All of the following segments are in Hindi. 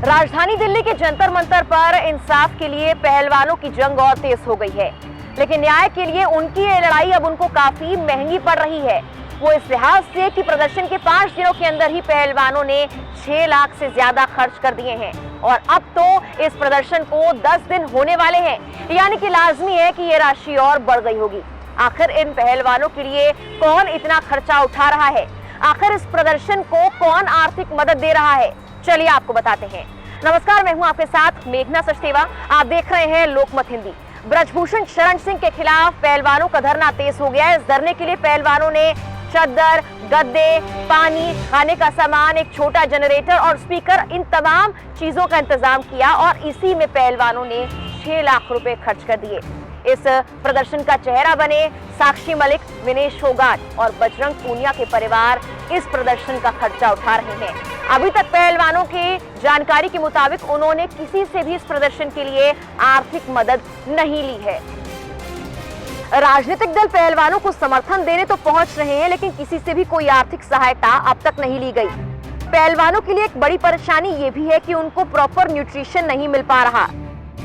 राजधानी दिल्ली के जंतर मंतर पर इंसाफ के लिए पहलवानों की जंग और तेज हो गई है, लेकिन न्याय के लिए उनकी ये लड़ाई अब उनको काफी महंगी पड़ रही है। वो इस लिहाज से कि प्रदर्शन के 5 दिनों के अंदर ही पहलवानों ने 6 लाख से ज्यादा खर्च कर दिए हैं और अब तो इस प्रदर्शन को 10 दिन होने वाले हैं, यानी कि लाजमी है कि ये राशि और बढ़ गई होगी। आखिर इन पहलवानों के लिए कौन इतना खर्चा उठा रहा है? आखिर इस प्रदर्शन को कौन आर्थिक मदद दे रहा है? चलिए आपको बताते हैं। नमस्कार, मैं हूं आपके साथ मेघना सचदेवा। आप देख रहे हैं लोकमत हिंदी। ब्रजभूषण शरण सिंह के खिलाफ पहलवानों का धरना तेज हो गया है। इस धरने के लिए पहलवानों ने चद्दर, गद्दे, पानी, खाने का सामान, एक छोटा जनरेटर और स्पीकर, इन तमाम चीजों का इंतजाम किया और इसी में पहलवानों ने 6 लाख रुपए खर्च कर दिए। इस प्रदर्शन का चेहरा बने साक्षी मलिक, विनेश फोगाट और बजरंग पूनिया के परिवार इस प्रदर्शन का खर्चा उठा रहे हैं। अभी तक पहलवानों की जानकारी के मुताबिक उन्होंने किसी से भी इस प्रदर्शन के लिए आर्थिक मदद नहीं ली है। राजनीतिक दल पहलवानों को समर्थन देने तो पहुंच रहे हैं, लेकिन किसी से भी कोई आर्थिक सहायता अब तक नहीं ली गई। पहलवानों के लिए एक बड़ी परेशानी ये भी है कि उनको प्रॉपर न्यूट्रिशन नहीं मिल पा रहा।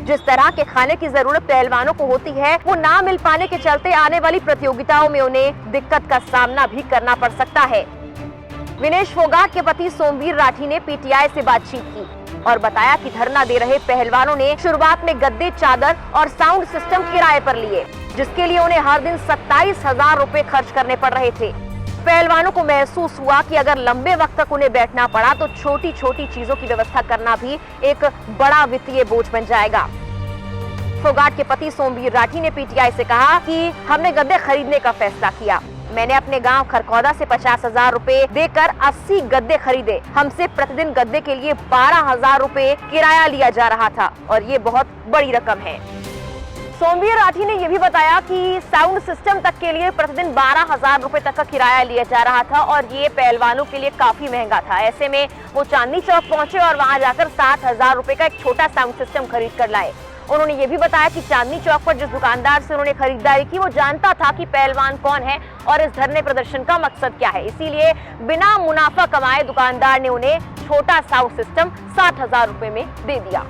जिस तरह के खाने की जरूरत पहलवानों को होती है, वो ना मिल पाने के चलते आने वाली प्रतियोगिताओं में उन्हें दिक्कत का सामना भी करना पड़ सकता है। विनेश फोगाट के पति सोमवीर राठी ने पीटीआई से बातचीत की और बताया कि धरना दे रहे पहलवानों ने शुरुआत में गद्दे, चादर और साउंड सिस्टम किराए पर लिए, जिसके लिए उन्हें हर दिन 27,000 रुपए खर्च करने पड़ रहे थे। पहलवानों को महसूस हुआ कि अगर लंबे वक्त तक उन्हें बैठना पड़ा तो छोटी छोटी चीजों की व्यवस्था करना भी एक बड़ा वित्तीय बोझ बन जाएगा। फोगाट के पति सोमवीर राठी ने पीटीआई से कहा कि हमने गद्दे खरीदने का फैसला किया। मैंने अपने गांव खरकौदा से 50,000 रुपए देकर 80 गद्दे खरीदे। हमसे प्रतिदिन गद्दे के लिए 12,000 रुपए किराया लिया जा रहा था और ये बहुत बड़ी रकम है। सोमवीर राठी ने यह भी बताया कि साउंड सिस्टम तक के लिए प्रतिदिन 12,000 रुपए तक का किराया लिया जा रहा था और ये पहलवानों के लिए काफी महंगा था। ऐसे में वो चांदनी चौक पहुंचे और वहां जाकर 7,000 रुपए का एक छोटा साउंड सिस्टम खरीद कर लाए। उन्होंने ये भी बताया कि चांदनी चौक पर जिस दुकानदार से उन्होंने खरीदारी की, वो जानता था कि पहलवान कौन है और इस धरने प्रदर्शन का मकसद क्या है, इसीलिए बिना मुनाफा कमाए दुकानदार ने उन्हें छोटा साउंड सिस्टम 60,000 रुपए में दे दिया।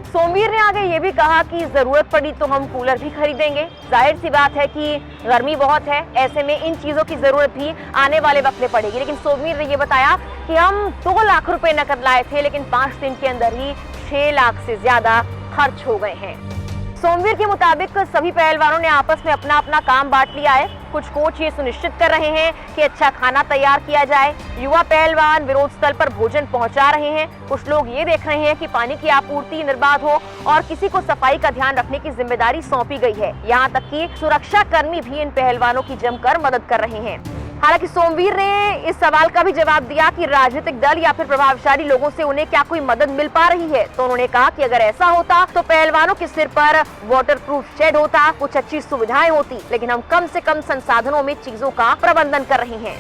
सोमवीर ने आगे ये भी कहा कि जरूरत पड़ी तो हम कूलर भी खरीदेंगे। जाहिर सी बात है कि गर्मी बहुत है, ऐसे में इन चीजों की जरूरत भी आने वाले वक्त में पड़ेगी। लेकिन सोमवीर ने ये बताया कि हम 2 लाख रुपए नकद लाए थे, लेकिन 5 दिन के अंदर ही 6 लाख से ज्यादा खर्च हो गए हैं। सोमवीर के मुताबिक सभी पहलवानों ने आपस में अपना अपना काम बांट लिया है। कुछ कोच ये सुनिश्चित कर रहे हैं कि अच्छा खाना तैयार किया जाए, युवा पहलवान विरोध स्थल पर भोजन पहुंचा रहे हैं, कुछ लोग ये देख रहे हैं कि पानी की आपूर्ति निर्बाध हो और किसी को सफाई का ध्यान रखने की जिम्मेदारी सौंपी गई है। यहाँ तक कि सुरक्षा कर्मी भी इन पहलवानों की जमकर मदद कर रहे हैं। हालांकि सोमवीर ने इस सवाल का भी जवाब दिया कि राजनीतिक दल या फिर प्रभावशाली लोगों से उन्हें क्या कोई मदद मिल पा रही है, तो उन्होंने कहा कि अगर ऐसा होता तो पहलवानों के सिर पर वाटरप्रूफ शेड होता, कुछ अच्छी सुविधाएं होती, लेकिन हम कम से कम संसाधनों में चीजों का प्रबंधन कर रहे हैं।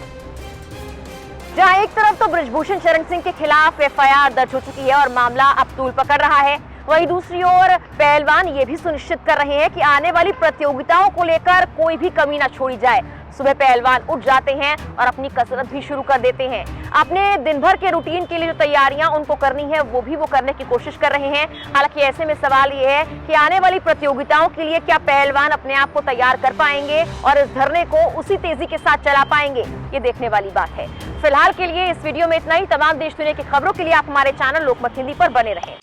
जहां एक तरफ तो ब्रजभूषण शरण सिंह के खिलाफ एफआईआर दर्ज हो चुकी है और मामला अब तूल पकड़ रहा है, वहीं दूसरी ओर पहलवान ये भी सुनिश्चित कर रहे हैं कि आने वाली प्रतियोगिताओं को लेकर कोई भी कमी न छोड़ी जाए। सुबह पहलवान उठ जाते हैं और अपनी कसरत भी शुरू कर देते हैं। अपने दिन भर के रूटीन के लिए जो तैयारियां उनको करनी है वो भी वो करने की कोशिश कर रहे हैं। हालांकि ऐसे में सवाल ये है कि आने वाली प्रतियोगिताओं के लिए क्या पहलवान अपने आप को तैयार कर पाएंगे और इस धरने को उसी तेजी के साथ चला पाएंगे, ये देखने वाली बात है। फिलहाल के लिए इस वीडियो में इतना ही। तमाम देश दुनिया की खबरों के लिए आप हमारे चैनल लोकमत हिंदी पर बने रहें।